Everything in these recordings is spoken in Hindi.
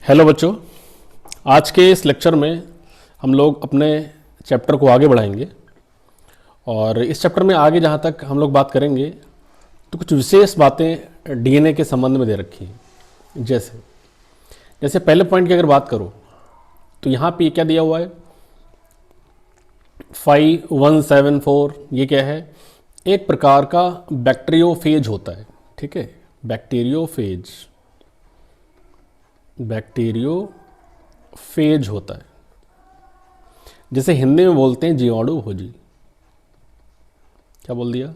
हेलो बच्चों, आज के इस लेक्चर में हम लोग अपने चैप्टर को आगे बढ़ाएंगे और इस चैप्टर में आगे जहाँ तक हम लोग बात करेंगे तो कुछ विशेष बातें डीएनए के संबंध में दे रखी हैं। जैसे पहले पॉइंट की अगर बात करो तो यहाँ पे क्या दिया हुआ है 5174। ये क्या है? एक प्रकार का बैक्टीरियोफेज होता है। ठीक है, बैक्टीरियोफेज होता है, जैसे हिंदी में बोलते हैं जीवाणु भोजी। क्या बोल दिया?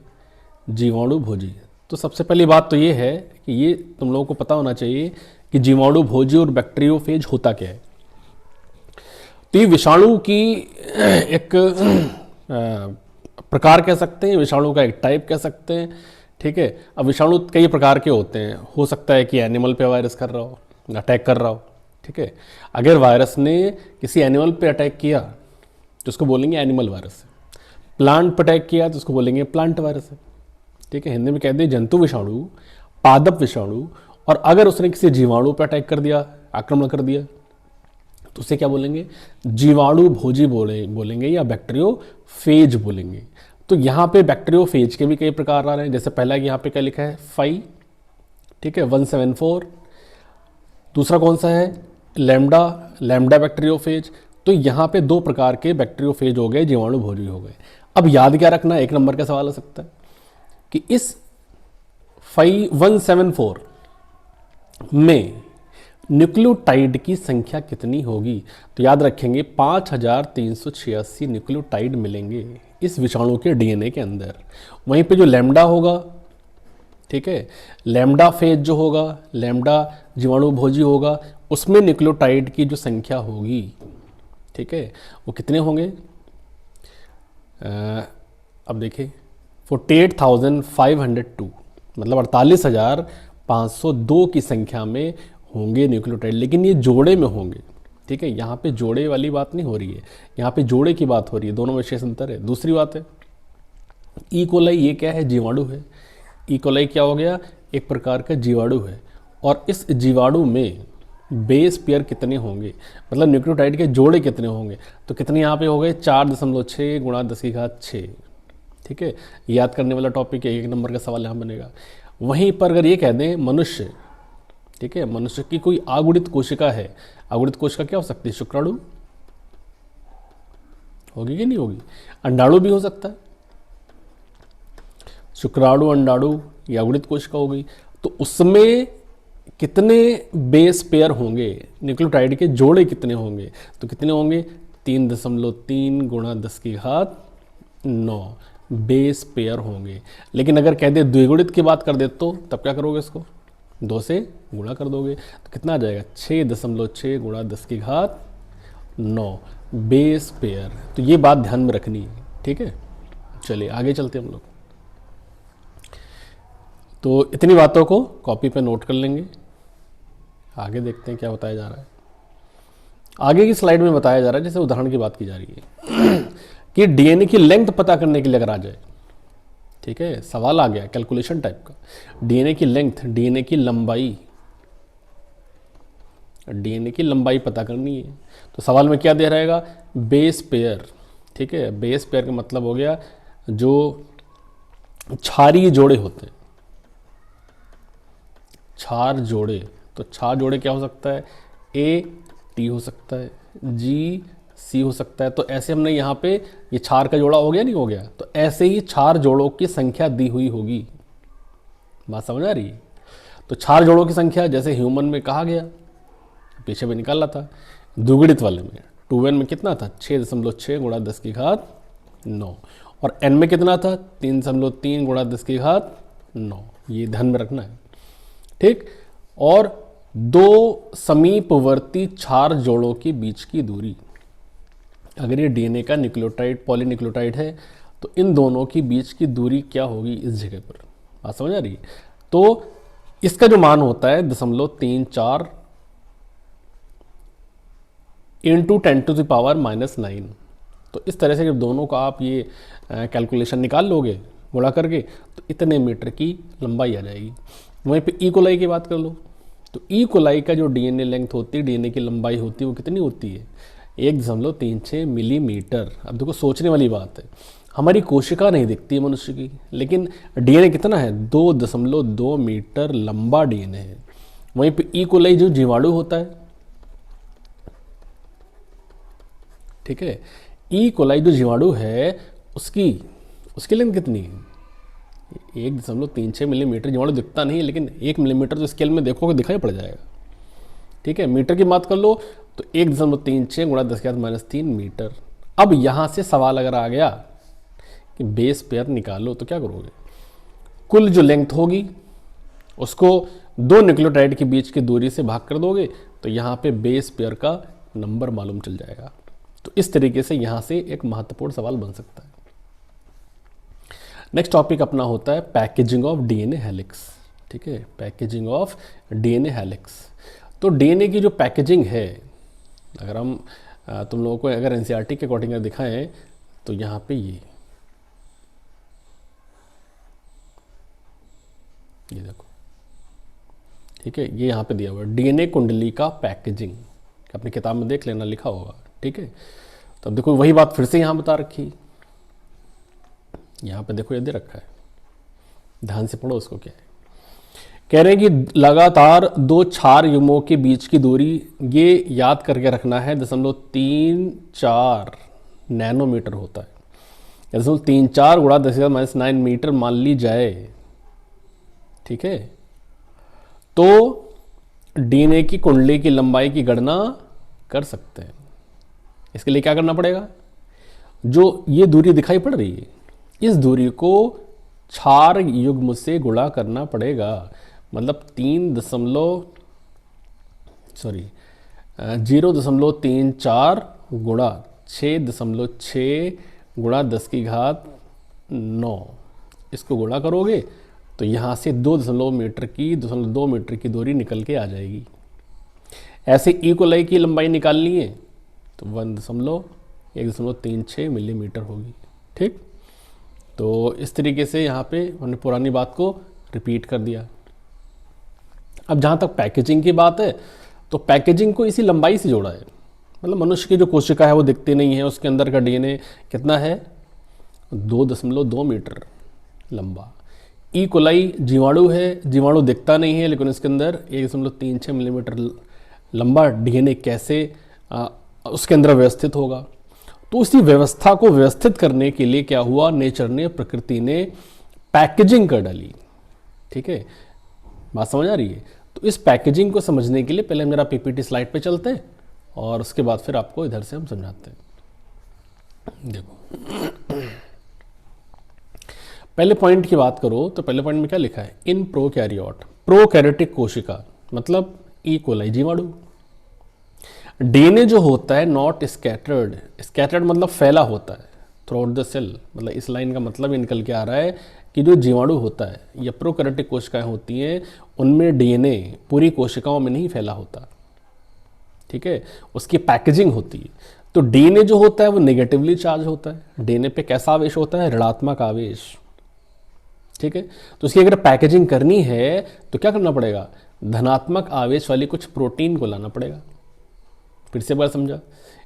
जीवाणु भोजी। तो सबसे पहली बात तो ये है कि ये तुम लोगों को पता होना चाहिए कि जीवाणु भोजी और बैक्टीरियोफेज होता क्या है। तो ये विषाणु की एक प्रकार कह सकते हैं, विषाणु का एक टाइप कह सकते हैं। ठीक है, अब विषाणु कई प्रकार के होते हैं। हो सकता है कि एनिमल पे वायरस कर रहा हो, अटैक कर रहा हो। ठीक है, अगर वायरस ने किसी एनिमल पे अटैक किया तो उसको बोलेंगे एनिमल वायरस है। प्लांट पे अटैक किया तो उसको बोलेंगे प्लांट वायरस है। ठीक है, हिंदी में कहते हैं जंतु विषाणु, पादप विषाणु। और अगर उसने किसी जीवाणु पे अटैक कर दिया, आक्रमण कर दिया, तो उसे क्या बोलेंगे? जीवाणु भोजी बोलेंगे या बैक्टीरियोफेज बोलेंगे। तो यहाँ पे बैक्टीरियोफेज के भी कई प्रकार आ रहे हैं। जैसे पहला यहाँ पे क्या लिखा है 5, ठीक है 174। दूसरा कौन सा है? Lambda bacteriophage. तो यहाँ पे दो प्रकार के बैक्टीरियोफेज हो गए, जीवाणु भोजी हो गए। अब याद क्या रखना, एक नंबर का सवाल हो सकता है कि इस 174 में न्यूक्लियोटाइड की संख्या कितनी होगी। तो याद रखेंगे 5386 न्यूक्लियोटाइड मिलेंगे इस विषाणु के डीएनए के अंदर। वहीं पे जो लैम्डा होगा, ठीक है, लैम्डा फेज जो होगा, लैम्डा जीवाणु भोजी होगा, उसमें न्यूक्लियोटाइड की जो संख्या होगी, ठीक है, वो कितने होंगे? अब देखिए 48,502, मतलब 48,502 की संख्या में होंगे न्यूक्लियोटाइड। लेकिन ये जोड़े में होंगे। ठीक है, यहाँ पे जोड़े वाली बात नहीं हो रही है, यहाँ पे जोड़े की बात हो रही है। दोनों में विशेष अंतर है। दूसरी बात है ई कोलाई, ये क्या है? जीवाणु है। ई कोलाई क्या हो गया? एक प्रकार का जीवाणु है। और इस जीवाणु में बेस पेयर कितने होंगे, मतलब न्यूक्लियोटाइड के जोड़े कितने होंगे? तो कितने यहाँ पे हो गए? 4.6 गुणा 10⁶। ठीक है, याद करने वाला टॉपिक है, 1 नंबर का सवाल यहाँ बनेगा। वहीं पर अगर ये कह दें मनुष्य, ठीक है, मनुष्य की कोई आगुणित कोशिका है। आगुणित कोशिका क्या हो सकती है? शुक्राणु होगी कि नहीं होगी? अंडाणु भी हो सकता है। शुक्राणु, अंडाणु, या आगुणित कोशिका हो गई। तो उसमें कितने बेस पेयर होंगे, न्यूक्लियोटाइड के जोड़े कितने होंगे? तो कितने होंगे? 3.3 गुणा 10⁹ बेस पेयर होंगे। लेकिन अगर कह दे द्विगुणित की बात कर दे तो तब क्या करोगे? इसको 2 से गुणा कर दोगे तो कितना आ जाएगा? 6.6 गुणा 10⁹ बेस पेयर। तो ये बात ध्यान में रखनी है। ठीक है, चलिए आगे चलते हम लोग। तो इतनी बातों को कॉपी पे नोट कर लेंगे। आगे देखते हैं क्या बताया जा रहा है। आगे की स्लाइड में बताया जा रहा है, जैसे उदाहरण की बात की जा रही है कि डीएनए की लेंथ पता करने के लिए अगर आ जाए, ठीक है, सवाल आ गया कैलकुलेशन टाइप का, डीएनए की लेंथ, डीएनए की लंबाई पता करनी है। तो सवाल में क्या दे रहेगा? Base pair. ठीक है, बेस पेयर का मतलब हो गया जो क्षारीय जोड़े होते हैं, क्षार जोड़े। तो क्षार जोड़े क्या हो सकता है? ए टी हो सकता है, जी सी हो सकता है। तो ऐसे हमने यहाँ पे ये क्षार का जोड़ा हो गया, नहीं हो गया? तो ऐसे ही क्षार जोड़ों की संख्या दी हुई होगी। बात समझ आ रही है? तो क्षार जोड़ों की संख्या जैसे ह्यूमन में कहा गया, पीछे में निकाला था, द्विगुणित वाले में 2n में कितना था? 6.6 गुणा 10⁹ और n में कितना था? 3.3 गुणा 10⁹। ये ध्यान में रखना है। ठीक, और दो समीपवर्ती क्षार जोड़ों के बीच की दूरी, अगर ये डीएनए का न्यूक्लियोटाइड पॉलीन्यूक्लियोटाइड है तो इन दोनों की बीच की दूरी क्या होगी इस जगह पर? बात समझ आ रही है? तो इसका जो मान होता है 0.34 इंटू 10⁻⁻⁹। तो इस तरह से जब दोनों का आप ये कैलकुलेशन निकाल लोगे गुणा करके, तो इतने मीटर की लंबाई आ जाएगी। वहीं पे ई कोलाई की बात कर लो, तो ई कोलाई का जो डीएनए लेंथ होती है, डीएनए की लंबाई होती है, वो कितनी होती है? 1.36 मिलीमीटर। अब देखो सोचने वाली बात है, हमारी कोशिका नहीं दिखती है मनुष्य की, लेकिन डीएनए कितना है? 2.2 मीटर लंबा डीएनए है। वहीं पे ई कोलाई जो जीवाणु होता है, ठीक है, ई कोलाई जो जीवाणु है उसकी लेंथ कितनी है? 1.36 मिलीमीटर। जीवाणु दिखता नहीं है, लेकिन 1 मिलीमीटर जो स्केल में देखोगे दिखाई पड़ जाएगा, ठीक है। मीटर की बात कर लो तो 1.36 गुणा 10⁻³ मीटर। अब यहाँ से सवाल अगर आ गया कि बेस पेयर निकालो तो क्या करोगे? कुल जो लेंथ होगी उसको 2 न्यूक्लियोटाइड के बीच की दूरी से भाग कर दोगे तो यहाँ पे बेस पेयर का नंबर मालूम चल जाएगा। तो इस तरीके से यहाँ से एक महत्वपूर्ण सवाल बन सकता है। नेक्स्ट टॉपिक अपना होता है पैकेजिंग ऑफ डीएनए हेलिक्स, ठीक है, पैकेजिंग ऑफ डीएनए हेलिक्स। तो डीएनए की जो पैकेजिंग है, अगर हम तुम लोगों को अगर एनसीईआरटी के अकॉर्डिंग दिखाएं तो यहाँ पे ये देखो, ठीक है, ये यहाँ पे दिया हुआ है डीएनए कुंडली का पैकेजिंग, अपनी किताब में देख लेना, लिखा होगा, ठीक है। तो अब देखो वही बात फिर से यहाँ बता रखी, यहाँ पे देखो ये दे रखा है, ध्यान से पढ़ो उसको। क्या है कह रहे हैं कि लगातार 2 क्षार युग्मों के बीच की दूरी, ये याद करके रखना है, 0.34 नैनोमीटर होता है। 0.34 गुणा 10⁻⁹ मीटर मान ली जाए, ठीक है। तो डीएनए की कुंडली की लंबाई की गणना कर सकते हैं। इसके लिए क्या करना पड़ेगा? जो ये दूरी दिखाई पड़ रही है, इस दूरी को क्षार युग्म से गुणा करना पड़ेगा। मतलब 0.34 गुणा 6.6 गुणा 10⁹9, इसको गुणा करोगे तो यहाँ से 2 मीटर की दूरी निकल के आ जाएगी। ऐसे ई कोलाई की लंबाई निकालनी है तो 1.36 मिलीमीटर होगी, ठीक। तो इस तरीके से यहाँ पे हमने पुरानी बात को रिपीट कर दिया। अब जहाँ तक पैकेजिंग की बात है, तो पैकेजिंग को इसी लंबाई से जोड़ा है। मतलब मनुष्य की जो कोशिका है वो दिखती नहीं है, उसके अंदर का डीएनए कितना है? 2.2 मीटर लंबा। ई कोलाई जीवाणु है, जीवाणु दिखता नहीं है, लेकिन इसके अंदर 1.36 मिलीमीटर लंबा डीएनए कैसे उसके अंदर व्यवस्थित होगा? तो उसी व्यवस्था को व्यवस्थित करने के लिए क्या हुआ? नेचर ने, प्रकृति ने पैकेजिंग कर डाली, ठीक है। बात समझ आ रही है? तो इस पैकेजिंग को समझने के लिए पहले मेरा पीपीटी स्लाइड पे चलते हैं और उसके बाद फिर आपको इधर से हम समझाते हैं। देखो पहले पॉइंट की बात करो तो पहले पॉइंट में क्या लिखा है? इन प्रोकैरियोट, प्रोकैरियोटिक कोशिका मतलब ई कोलाई जीवाणु, डीएनए जो होता है नॉट स्कैटर्ड, स्कैटर्ड मतलब फैला होता है थ्रू आउट द सेल। मतलब इस लाइन का मतलब ये निकल के आ रहा है कि जो जीवाणु होता है या प्रोकैरियोटिक कोशिकाएं होती हैं, उनमें डीएनए पूरी कोशिकाओं में नहीं फैला होता, ठीक है, उसकी पैकेजिंग होती है। तो डीएनए जो होता है वो नेगेटिवली चार्ज होता है। डीएनए पे कैसा आवेश होता है? ऋणात्मक आवेश, ठीक है। तो उसकी अगर पैकेजिंग करनी है तो क्या करना पड़ेगा? धनात्मक आवेश वाली कुछ प्रोटीन को लाना पड़ेगा। फिर से बार समझा,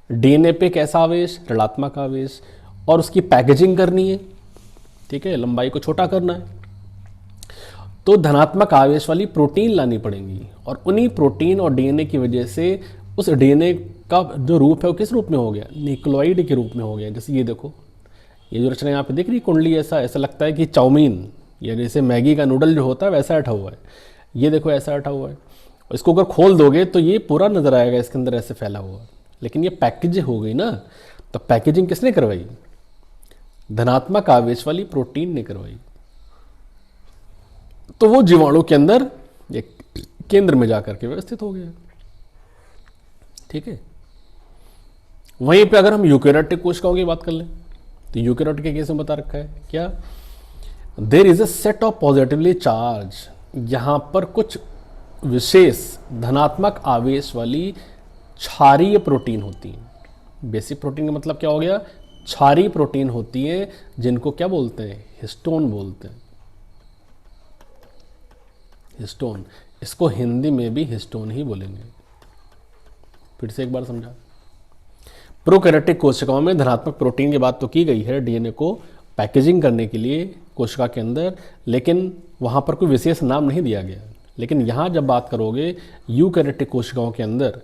डीएनए पे कैसा आवेश? ऋणात्मक आवेश, और उसकी पैकेजिंग करनी है, ठीक है, लंबाई को छोटा करना है, तो धनात्मक आवेश वाली प्रोटीन लानी पड़ेंगी। और उन्हीं प्रोटीन और डीएनए की वजह से उस डीएनए का जो रूप है वो किस रूप में हो गया? न्यूक्लियोइड के रूप में हो गया। जैसे ये देखो, ये जो रचना यहाँ पे दिख रही कुंडली, ऐसा लगता है कि चाउमीन या जैसे मैगी का नूडल जो होता है वैसा अटा हुआ है। ये देखो ऐसा अटा हुआ है, इसको अगर खोल दोगे तो ये पूरा नजर आएगा इसके अंदर ऐसे फैला हुआ। लेकिन ये पैकेज हो गई ना, तो पैकेजिंग किसने करवाई? धनात्मक आवेश वाली प्रोटीन ने करवाई। तो वो जीवाणु के अंदर एक केंद्र में जाकर के व्यवस्थित हो गया, ठीक है। वहीं पे अगर हम यूकेरियोटिक कोशिकाओं की बात कर लें तो यूकेरियोट के केस में बता रखा है क्या? There is a set of positively charge, यहां पर कुछ विशेष धनात्मक आवेश वाली क्षारीय प्रोटीन होती है। बेसिक प्रोटीन का मतलब क्या हो गया? क्षारीय प्रोटीन होती है, जिनको क्या बोलते हैं? हिस्टोन बोलते हैं। हिस्टोन, इसको हिंदी में भी हिस्टोन ही बोलेंगे। फिर से एक बार समझा। प्रोकैरियोटिक कोशिकाओं में धनात्मक प्रोटीन की बात तो की गई है डीएनए को पैकेजिंग करने के लिए कोशिका के अंदर, लेकिन वहाँ पर कोई विशेष नाम नहीं दिया गया। लेकिन यहाँ जब बात करोगे यूकैरियोटिक कोशिकाओं के अंदर,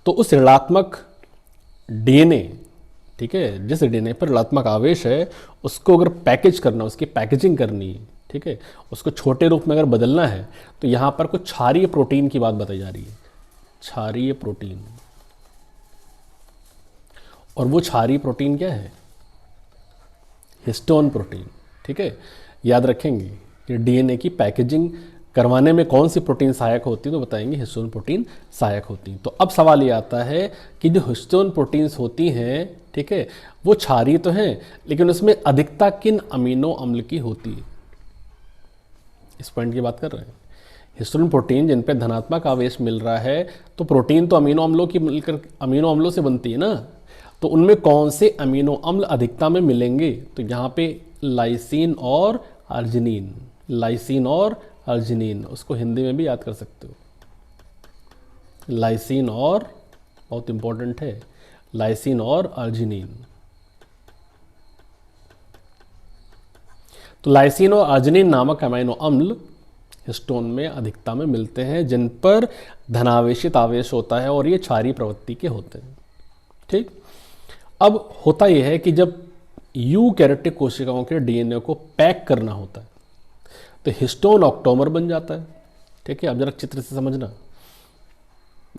तो उस ऋणात्मक डीएनए, ठीक है, जिस डीएनए पर ऋणात्मक आवेश है, उसको अगर पैकेज करना, उसकी पैकेजिंग करनी है, ठीक है, उसको छोटे रूप में अगर बदलना है, तो यहाँ पर कुछ क्षारीय प्रोटीन की बात बताई जा रही है। क्षारीय प्रोटीन। और वो क्षारीय प्रोटीन क्या है? Histone protein. ठीक है, याद रखेंगे कि डीएनए की पैकेजिंग करवाने में कौन सी प्रोटीन सहायक होती है, तो बताएंगे हिस्टोन प्रोटीन सहायक होती हैं। तो अब सवाल ये आता है कि जो हिस्टोन प्रोटीन्स होती हैं, ठीक है, वो क्षारीय तो हैं, लेकिन उसमें अधिकता किन अमीनो अम्ल की होती है? इस पॉइंट की बात कर रहे हैं। हिस्टोन प्रोटीन जिन पे धनात्मक आवेश मिल रहा है, तो प्रोटीन तो अमीनो अम्लों की मिलकर अमीनो अम्लों से बनती है ना, तो उनमें कौन से अमीनो अम्ल अधिकता में मिलेंगे? तो यहाँ पे लाइसिन और अर्जिनिन। लाइसिन और अर्जिनिन, उसको हिंदी में भी याद कर सकते हो। लाइसिन और, बहुत इंपॉर्टेंट है, लाइसिन और अर्जिनिन। तो लाइसिन और अर्जिनिन नामक अमीनो अम्ल हिस्टोन में अधिकता में मिलते हैं, जिन पर धनावेशित आवेश होता है और ये क्षारीय प्रवृत्ति के होते हैं। ठीक, अब होता यह है कि जब यूकैरियोटिक कोशिकाओं के डीएनए को पैक करना होता है, तो हिस्टोन ऑक्टोमर बन जाता है। ठीक है, अब जरा चित्र से समझना।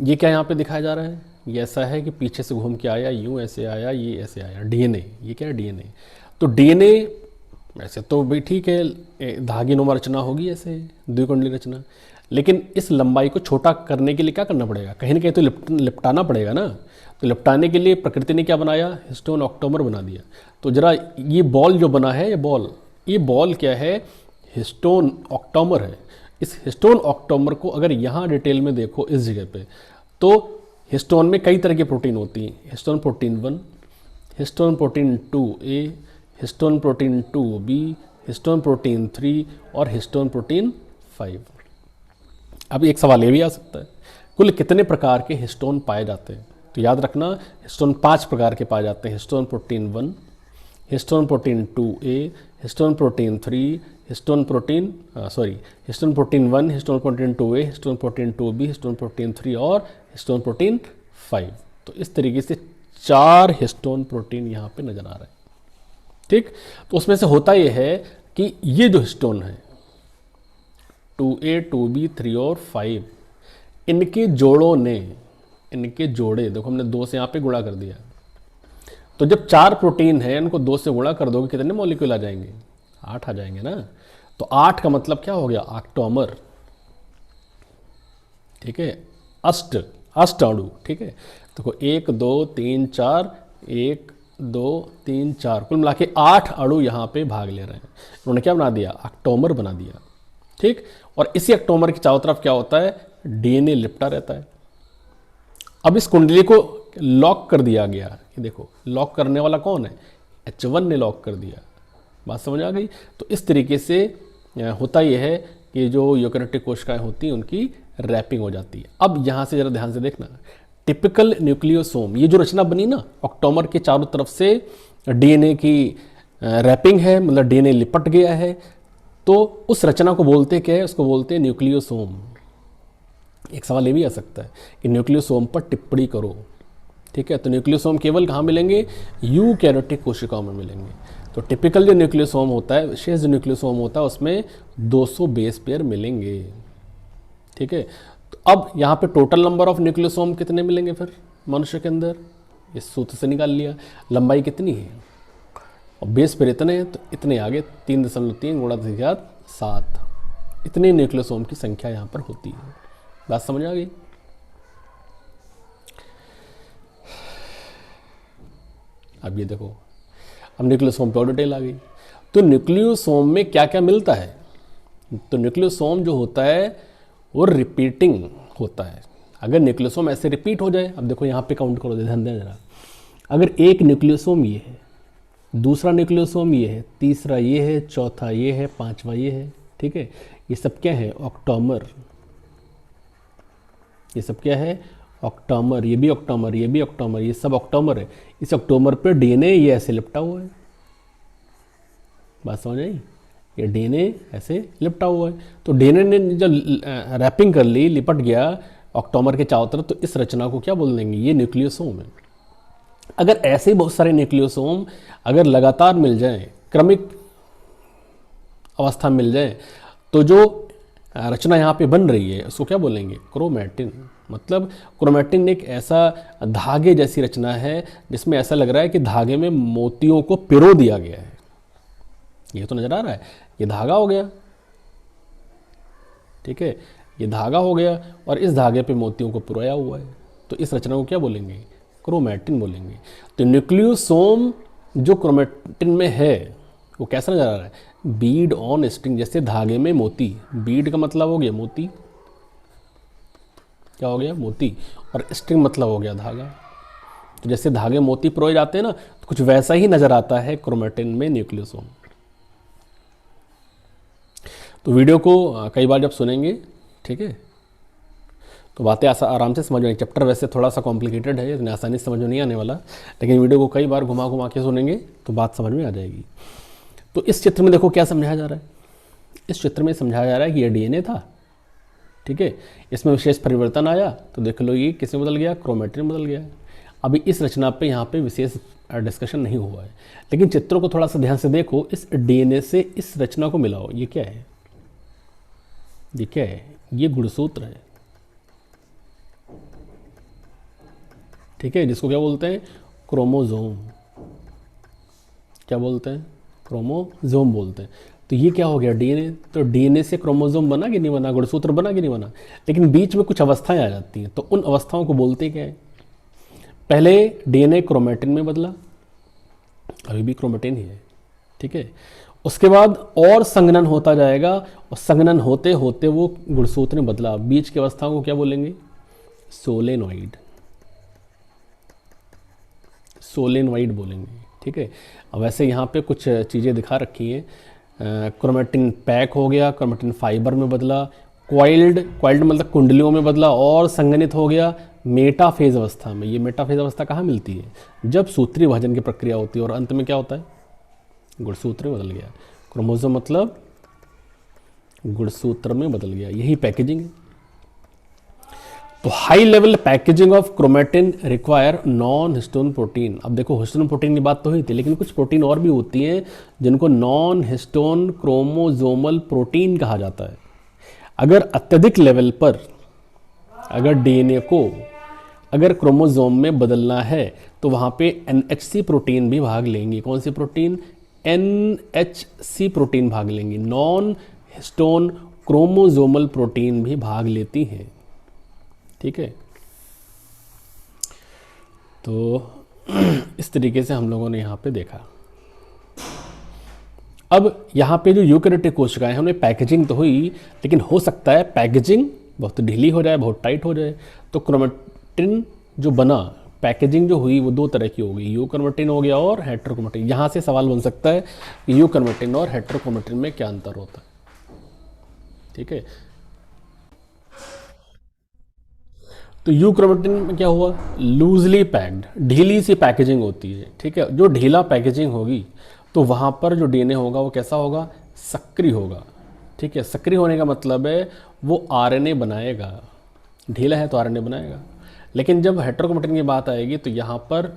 ये क्या यहाँ पे दिखाया जा रहा है? ये ऐसा है कि पीछे से घूम के आया, यूं ऐसे आया, ये ऐसे आया, डीएनए। ये क्या है? डीएनए। तो डीएनए ऐसे तो भी ठीक है, धागीनुमा रचना होगी, ऐसे द्विकुंडली रचना, लेकिन इस लंबाई को छोटा करने के लिए क्या करना पड़ेगा? कहीं ना कहीं तो लिपटाना पड़ेगा ना। तो लिपटाने के लिए प्रकृति ने क्या बनाया? हिस्टोन ऑक्टोमर बना दिया। तो जरा ये बॉल जो बना है, ये बॉल क्या है? हिस्टोन ऑक्टोमर है। इस हिस्टोन ऑक्टोमर को अगर यहाँ डिटेल में देखो इस जगह पे, तो हिस्टोन में कई तरह की प्रोटीन होती हैं। Histone protein 1, histone protein 2A, histone protein 2B, histone protein 3 और हिस्टोन प्रोटीन 5। अब एक सवाल ये भी आ सकता है, कुल कितने प्रकार के हिस्टोन पाए जाते हैं? तो याद रखना, हिस्टोन 5 प्रकार के पाए जाते हैं। Histone protein 1, histone protein 2A, histone protein 3, histone protein 1, histone protein 2A, histone protein 2B, histone protein 3 और हिस्टोन प्रोटीन 5। तो इस तरीके से 4 हिस्टोन प्रोटीन यहाँ पे नजर आ रहे हैं। ठीक, तो उसमें से होता यह है कि ये जो हिस्टोन है 2A, 2B, 3 और 5, इनके जोड़े देखो, हमने 2 से यहाँ पे गुणा कर दिया। तो जब 4 प्रोटीन है, इनको 2 से गुणा कर दोगे, कितने मॉलिक्यूल आ जाएंगे? 8 आ जाएंगे ना। तो 8 का मतलब क्या हो गया? ऑक्टोमर। ठीक है, अष्ट अणु। ठीक है, देखो 1 2 3 4, 1 2 3 4, कुल मिला के 8 अणु यहाँ पे भाग ले रहे हैं। उन्होंने क्या बना दिया? ऑक्टोमर बना दिया। ठीक, और इसी ऑक्टोमर की चारों तरफ क्या होता है? डीएनए लिपटा रहता है। अब इस कुंडली को लॉक कर दिया गया। ये देखो, लॉक करने वाला कौन है? H1 ने लॉक कर दिया। बात समझ आ गई? तो इस तरीके से होता यह है कि जो यूकैरियोटिक कोशिकाएं होती हैं, उनकी रैपिंग हो जाती है। अब यहाँ से जरा ध्यान से देखना, टिपिकल न्यूक्लियोसोम, ये जो रचना बनी ना, ऑक्टोमर के चारों तरफ से डीएनए की रैपिंग है, मतलब डीएनए लिपट गया है, तो उस रचना को बोलते क्या है? उसको बोलते हैं न्यूक्लियोसोम। एक सवाल ये भी आ सकता है कि न्यूक्लियोसोम पर टिप्पणी करो। ठीक है, तो न्यूक्लियोसोम केवल कहाँ मिलेंगे? यूकैरियोटिक कोशिकाओं में मिलेंगे। तो टिपिकल जो न्यूक्लियोसोम होता है, विशेष जो न्यूक्लियोसोम होता है, उसमें 200 बेस पेयर मिलेंगे। ठीक है, तो अब यहाँ पे टोटल नंबर ऑफ न्यूक्लियोसोम कितने मिलेंगे फिर मनुष्य के अंदर? इस सूत्र से निकाल लिया। लंबाई कितनी है और बेस पेयर इतने हैं, तो इतने आगे 3.3 गुणा 10⁷ इतने न्यूक्लियोसोम की संख्या यहाँ पर होती है। बात समझ आ गई? अब ये देखो, अब न्यूक्लियोसोम पे और डिटेल आ गई। तो न्यूक्लियोसोम में क्या क्या मिलता है? तो न्यूक्लियोसोम जो होता है वो रिपीटिंग होता है। अगर न्यूक्लियोसोम ऐसे रिपीट हो जाए, अब देखो यहाँ पे काउंट करो, ध्यान देना जरा। अगर एक न्यूक्लियोसोम ये है, दूसरा न्यूक्लियोसोम ये है, तीसरा ये है, चौथा ये है, पांचवा ये है, ठीक है, ये सब क्या है? ऑक्टोमर। ये सब क्या है, ऑक्टामर, ये भी ऑक्टामर, ये भी ऑक्टामर, ये सब ऑक्टामर है। इस ऑक्टामर पे डीएनए ये ऐसे लिपटा हुआ है, बात समझ आई, ये डीएनए ऐसे लिपटा हुआ है। तो डीएनए ने जब रैपिंग कर ली, लिपट गया ऑक्टामर के चारों तरफ, तो इस रचना को क्या बोल देंगे, ये न्यूक्लियोसोम है। अगर ऐसे ही बहुत सारे न्यूक्लियोसोम अगर लगातार मिल जाएं, क्रमिक अवस्था मिल जाए, तो जो रचना यहाँ पे बन रही है उसको क्या बोलेंगे, क्रोमैटिन। मतलब क्रोमैटिन एक ऐसा धागे जैसी रचना है जिसमें ऐसा लग रहा है कि धागे में मोतियों को पिरो दिया गया है। ये तो नजर आ रहा है, ये धागा हो गया, ठीक है, ये धागा हो गया और इस धागे पे मोतियों को पिरोया हुआ है, तो इस रचना को क्या बोलेंगे, क्रोमैटिन बोलेंगे। तो न्यूक्लियोसोम जो क्रोमैटिन में है वो कैसा नजर आ रहा है, बीड ऑन स्ट्रिंग, जैसे धागे में मोती। बीड का मतलब हो गया मोती, क्या हो गया, मोती, और स्ट्रिंग मतलब हो गया धागा। तो जैसे धागे मोती पिरोए जाते हैं ना, तो कुछ वैसा ही नजर आता है क्रोमैटिन में न्यूक्लियोसोम। तो वीडियो को कई बार जब सुनेंगे, ठीक है, तो बातें आराम से समझ में। चैप्टर वैसे थोड़ा सा कॉम्प्लिकेटेड है, इतनी आसानी से समझ में नहीं आने वाला, लेकिन वीडियो को कई बार घुमा घुमा के सुनेंगे तो बात समझ में आ जाएगी। तो इस चित्र में देखो क्या समझाया जा रहा है, इस चित्र में समझाया जा रहा है कि ये डीएनए था, ठीक है, इसमें विशेष परिवर्तन आया, तो देख लो ये किसमें बदल गया, क्रोमैटिन बदल गया। अभी इस रचना पे यहाँ पे विशेष डिस्कशन नहीं हुआ है, लेकिन चित्रों को थोड़ा सा ध्यान से देखो, इस डीएनए से इस रचना को मिलाओ, ये क्या है, ये क्या है, ये गुणसूत्र है, ठीक है, जिसको क्या बोलते हैं, क्रोमोजोम, क्या बोलते हैं, क्रोमोजोम बोलते हैं। तो ये क्या हो गया, डीएनए। तो डीएनए से क्रोमोजोम बना कि नहीं बना, गुणसूत्र बना कि नहीं बना, लेकिन बीच में कुछ अवस्थाएं आ जाती हैं, तो उन अवस्थाओं को बोलते क्या है, पहले डीएनए क्रोमैटिन में बदला, अभी भी क्रोमैटिन ही है, ठीक है, उसके बाद और संघनन होता जाएगा, और संघनन होते होते वो गुणसूत्र में बदला, बीच की अवस्था को क्या बोलेंगे, सोलेनॉइड, सोलेनॉइड बोलेंगे, ठीक है। अब वैसे यहाँ पे कुछ चीज़ें दिखा रखी हैं, क्रोमैटिन पैक हो गया, क्रोमैटिन फाइबर में बदला, क्वाइल्ड, क्वाइल्ड मतलब कुंडलियों में बदला, और संघनित हो गया मेटाफेज अवस्था में। ये मेटाफेज अवस्था कहाँ मिलती है, जब सूत्रीय विभाजन की प्रक्रिया होती है, और अंत में क्या होता है, गुणसूत्र में बदल गया। क्रोमोसोम मतलब गुणसूत्र में बदल गया, यही पैकेजिंग है। तो high level packaging of chromatin require non histone protein. अब देखो हिस्टोन प्रोटीन की बात तो हुई थी, लेकिन कुछ प्रोटीन और भी होती हैं जिनको नॉन हिस्टोन क्रोमोजोमल प्रोटीन कहा जाता है। अगर अत्यधिक लेवल पर अगर डीएनए को अगर क्रोमोजोम में बदलना है तो वहाँ पे एनएचसी प्रोटीन भी भाग लेंगी। कौन सी प्रोटीन, एनएचसी प्रोटीन भाग लेंगी, नॉन हिस्टोन क्रोमोजोमल प्रोटीन भी भाग लेती हैं, ठीक है। तो इस तरीके से हम लोगों ने यहाँ पे देखा। अब यहाँ पे जो यूकेरियोटिक कोशिकाएं हैं उन्हें पैकेजिंग तो हुई, लेकिन हो सकता है पैकेजिंग बहुत ढीली हो जाए, बहुत टाइट हो जाए। तो क्रोमैटिन जो बना, पैकेजिंग जो हुई वो दो तरह की होगी, यूक्रोमैटिन हो गया और हेटेरोक्रोमैटिन। यहाँ से सवाल बन सकता है कि यूक्रोमैटिन और हेटेरोक्रोमैटिन में क्या अंतर होता है, ठीक है। तो यूक्रोमैटिन में क्या हुआ, लूजली पैक्ड, ढीली सी पैकेजिंग होती है, ठीक है। जो ढीला पैकेजिंग होगी तो वहाँ पर जो डीएनए होगा वो कैसा होगा, सक्रिय होगा, ठीक है। सक्रिय होने का मतलब है वो आरएनए बनाएगा, ढीला है तो आरएनए बनाएगा। लेकिन जब हेटेरोक्रोमैटिन की बात आएगी तो यहाँ पर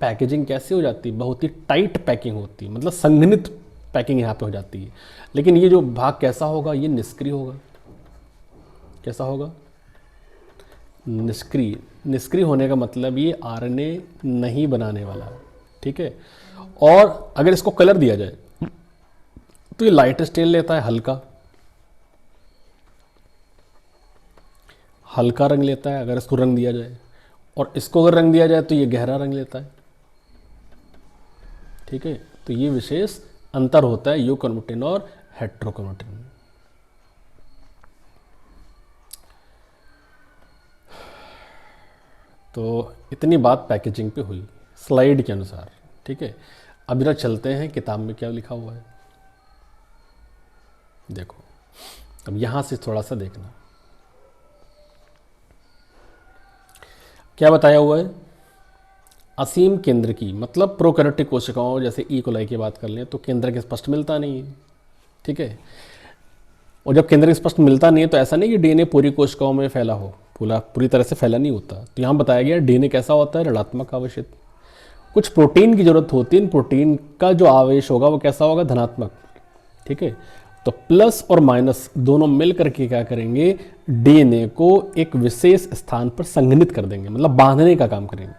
पैकेजिंग कैसे हो जाती है, बहुत ही टाइट पैकिंग होती है, मतलब संघनित पैकिंग यहाँ पे हो जाती है। लेकिन ये जो भाग कैसा होगा, ये निष्क्रिय होगा, कैसा होगा, निष्क्रिय। निष्क्रिय होने का मतलब ये आरएनए नहीं बनाने वाला, ठीक है। और अगर इसको कलर दिया जाए तो ये लाइट स्टेन लेता है, हल्का हल्का रंग लेता है अगर इसको रंग दिया जाए, और इसको अगर रंग दिया जाए तो ये गहरा रंग लेता है, ठीक है। तो ये विशेष अंतर होता है यूक्रोमैटिन और हेटेरोक्रोमैटिन में। तो इतनी बात पैकेजिंग पे हुई स्लाइड के अनुसार, ठीक है। अब जरा चलते हैं किताब में क्या लिखा हुआ है, देखो। अब यहाँ से थोड़ा सा देखना, क्या बताया हुआ है, असीम केंद्र की, मतलब प्रोकैरियोटिक कोशिकाओं जैसे ई कोलाई की बात कर लें तो केंद्र के स्पष्ट मिलता नहीं है, ठीक है। और जब केंद्र स्पष्ट मिलता नहीं है तो ऐसा नहीं कि डीएनए पूरी कोशिकाओं में फैला हो, पूरी तरह से फैला नहीं होता। तो यहाँ बताया गया डीएनए कैसा होता है, ऋणात्मक आवेशित। कुछ प्रोटीन की जरूरत होती है, इन प्रोटीन का जो आवेश होगा वो कैसा होगा, धनात्मक, ठीक है। तो प्लस और माइनस दोनों मिल करके क्या करेंगे, डीएनए को एक विशेष स्थान पर संघनित कर देंगे, मतलब बांधने का काम करेंगे।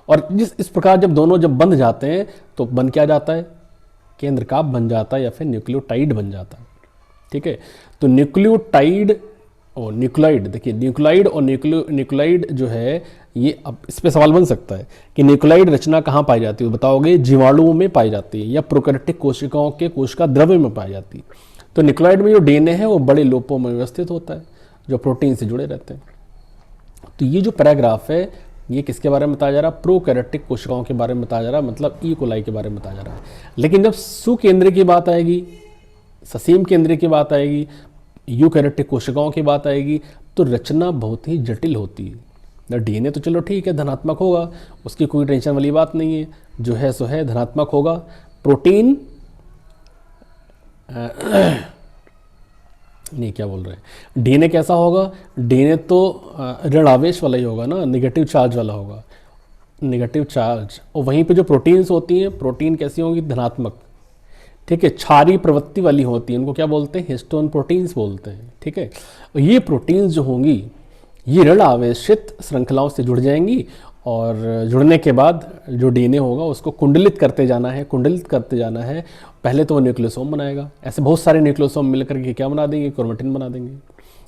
और इस प्रकार जब दोनों बंध जाते हैं तो बन क्या जाता है, केंद्र काप बन जाता है या फिर न्यूक्लियोटाइड बन जाता है, ठीक है। तो न्यूक्लियोटाइड और न्यूक्लाइड, देखिए न्यूक्लाइड और न्यूक्लाइड जो है ये, अब इस पे सवाल बन सकता है कि न्यूक्लाइड रचना कहाँ पाई जाती है, बताओगे जीवाणुओं में पाई जाती है या प्रोकैरियोटिक कोशिकाओं के कोशिका द्रव्य में पाई जाती है। तो न्यूक्लाइड में जो डीएनए है वो बड़े लोपों में व्यवस्थित होता है जो प्रोटीन से जुड़े रहते हैं। तो ये जो पैराग्राफ है ये किसके बारे में बताया जा रहा है, प्रोकैरियोटिक कोशिकाओं के बारे में बताया जा रहा है, मतलब ई कोलाई के बारे में बताया जा रहा है। लेकिन जब सुकेंद्र की बात आएगी, ससीम केंद्र की बात आएगी, यूकैरियोटिक कोशिकाओं की बात आएगी तो रचना बहुत ही जटिल होती है। डीएनए तो चलो ठीक है धनात्मक होगा, उसकी कोई टेंशन वाली बात नहीं है, जो है सो है धनात्मक होगा। प्रोटीन नहीं, क्या बोल रहे हैं, डीएनए कैसा होगा, डीएनए तो ऋण आवेश वाला ही होगा ना, नेगेटिव चार्ज वाला होगा, नेगेटिव चार्ज। और वहीं पे जो प्रोटीन्स होती हैं, प्रोटीन कैसी होंगी, धनात्मक, ठीक है, क्षारीय प्रवृत्ति वाली होती है, इनको क्या बोलते हैं, हिस्टोन प्रोटीन्स बोलते हैं, ठीक है। और ये प्रोटीन्स जो होंगी ये ऋण आवेशित श्रृंखलाओं से जुड़ जाएंगी और जुड़ने के बाद जो डीएनए होगा उसको कुंडलित करते जाना है, कुंडलित करते जाना है। पहले तो वो न्यूक्लियोसोम बनाएगा, ऐसे बहुत सारे न्यूक्लियोसोम मिलकर के क्या बना देंगे, क्रोमेटिन बना देंगे।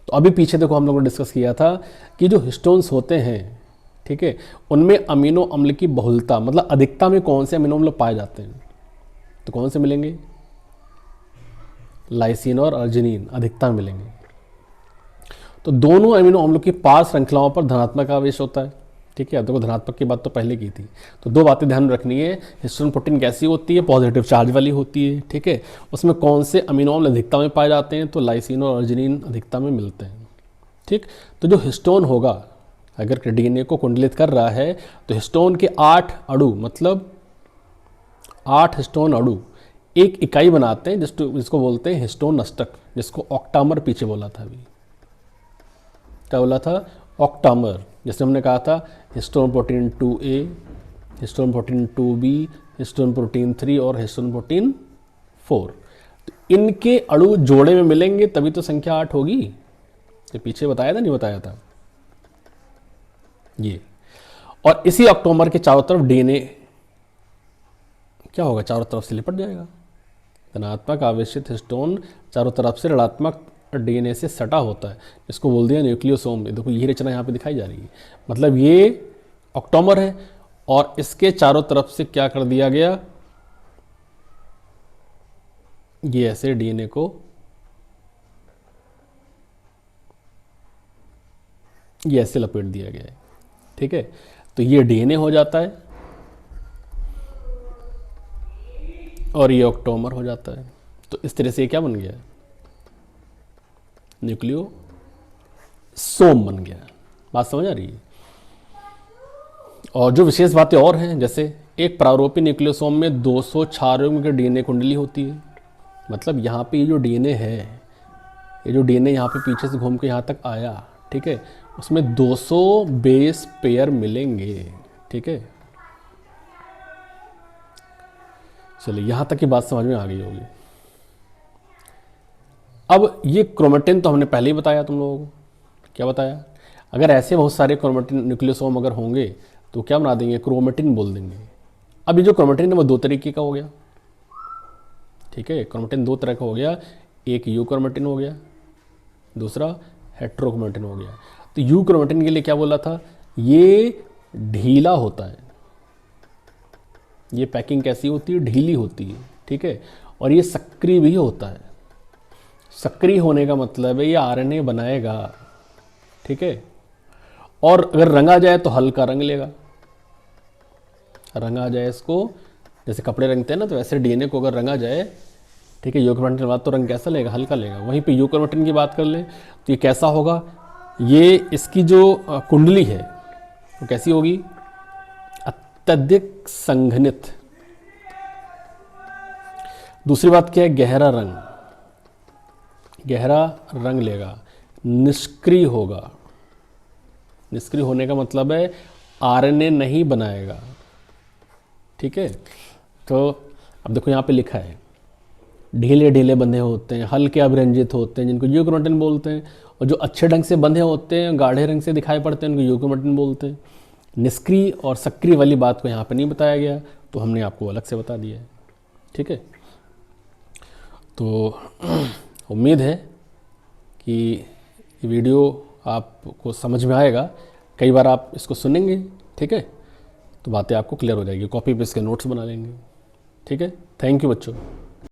तो अभी पीछे देखो हम लोगों ने डिस्कस किया था कि जो हिस्टोन्स होते हैं, ठीक है, उनमें अमीनो अम्ल की बहुलता, मतलब अधिकता में कौन से अमीनो अम्ल पाए जाते हैं, तो कौन से मिलेंगे, लाइसिन और अर्जिनिन अधिकता में मिलेंगे। तो दोनों अमीनो अम्लों की पार श्रृंखलाओं पर धनात्मक आवेश होता है, ठीक है। देखो धनात्मक की बात तो पहले की थी, तो दो बातें ध्यान में रखनी है, हिस्टोन प्रोटीन कैसी होती है, पॉजिटिव चार्ज वाली होती है, ठीक है। उसमें कौन से अमीनो अम्ल अधिकता में पाए जाते हैं, तो लाइसिन और अर्जिनिन अधिकता में मिलते हैं, ठीक। तो जो हिस्टोन होगा अगर डीएनए को कुंडलित कर रहा है तो हिस्टोन के 8 अणु, मतलब 8 हिस्टोन अणु एक इकाई बनाते हैं जिसको बोलते हैं हिस्टोन अष्टक, जिसको ऑक्टामर पीछे बोला था अभी, क्या बोला था, ऑक्टामर। जैसे हमने कहा था histone protein 2A, histone protein 2B, histone protein 3 और हिस्टोन प्रोटीन 4। तो इनके अणु जोड़े में मिलेंगे तभी तो संख्या 8 होगी। ये पीछे बताया था, नहीं बताया था ये। और इसी ऑक्टोमर के चारों तरफ डीएनए क्या होगा, चारों तरफ से लिपट जाएगा। धनात्मक आवेशित हिस्टोन चारों तरफ से ऋणात्मक डीएनए से सटा होता है, इसको बोल दिया न्यूक्लियोसोम। देखो ये रचना यहाँ पे दिखाई जा रही है, मतलब ये ऑक्टोमर है और इसके चारों तरफ से क्या कर दिया गया, ये ऐसे डीएनए को ये ऐसे लपेट दिया गया है, ठीक है। तो ये डीएनए हो जाता है और ये ऑक्टोमर हो जाता है। तो इस तरह से ये क्या बन गया, न्यूक्लियोसोम बन गया। बात समझ आ रही है। और जो विशेष बातें और हैं, जैसे एक प्रारूपी न्यूक्लियोसोम में 200 की डीएनए कुंडली होती है, मतलब यहाँ पे ये जो डीएनए है, ये जो डीएनए यहाँ पे पीछे से घूम के यहाँ तक आया, ठीक है, उसमें 200 बेस पेयर मिलेंगे, ठीक है। चलिए यहाँ तक की बात समझ में आ गई होगी। अब ये क्रोमेटिन तो हमने पहले ही बताया तुम लोगों को, क्या बताया, अगर ऐसे बहुत सारे क्रोमेटिन न्यूक्लियोसोम अगर होंगे तो क्या बना देंगे, क्रोमेटिन बोल देंगे। अब ये जो क्रोमेटिन है वो दो तरीके का हो गया, ठीक है। क्रोमेटिन दो तरह का हो गया, एक यू क्रोमेटिन हो गया, दूसरा हेट्रोक्रोमेटिन हो गया। तो यू क्रोमेटिन के लिए क्या बोला था, ये ढीला होता है, ये पैकिंग कैसी होती है, ढीली होती है, ठीक है। और ये सक्रिय भी होता है। सक्रिय होने का मतलब है ये आरएनए बनाएगा, ठीक है। और अगर रंगा जाए तो हल्का रंग लेगा, रंगा जाए इसको, जैसे कपड़े रंगते हैं ना, तो वैसे डीएनए को अगर रंगा जाए, ठीक है, यूक्रोमेटिन के बाद तो रंग कैसा लेगा, हल्का लेगा। वहीं पे यूक्रोमेटिन की बात कर ले तो ये कैसा होगा, ये इसकी जो कुंडली है, वो कैसी होगी? अत्यधिक संघनित। दूसरी बात क्या है? गहरा रंग, गहरा रंग लेगा, निष्क्रिय होगा। निष्क्रिय होने का मतलब है आरएनए नहीं बनाएगा, ठीक है। तो अब देखो यहाँ पे लिखा है ढीले ढीले बंधे होते हैं, हल्के अभिरंजित होते हैं, जिनको यूक्रोमेटिन बोलते हैं, और जो अच्छे ढंग से बंधे होते हैं, गाढ़े रंग से दिखाई पड़ते हैं, उनको यूक्रोमेटिन बोलते हैं। निष्क्रिय और सक्रिय वाली बात को यहाँ पे नहीं बताया गया, तो हमने आपको अलग से बता दिया है, ठीक है। तो उम्मीद है कि ये वीडियो आपको समझ में आएगा। कई बार आप इसको सुनेंगे, ठीक है, तो बातें आपको क्लियर हो जाएगी, कॉपी पेस्ट के नोट्स बना लेंगे, ठीक है। थैंक यू बच्चों।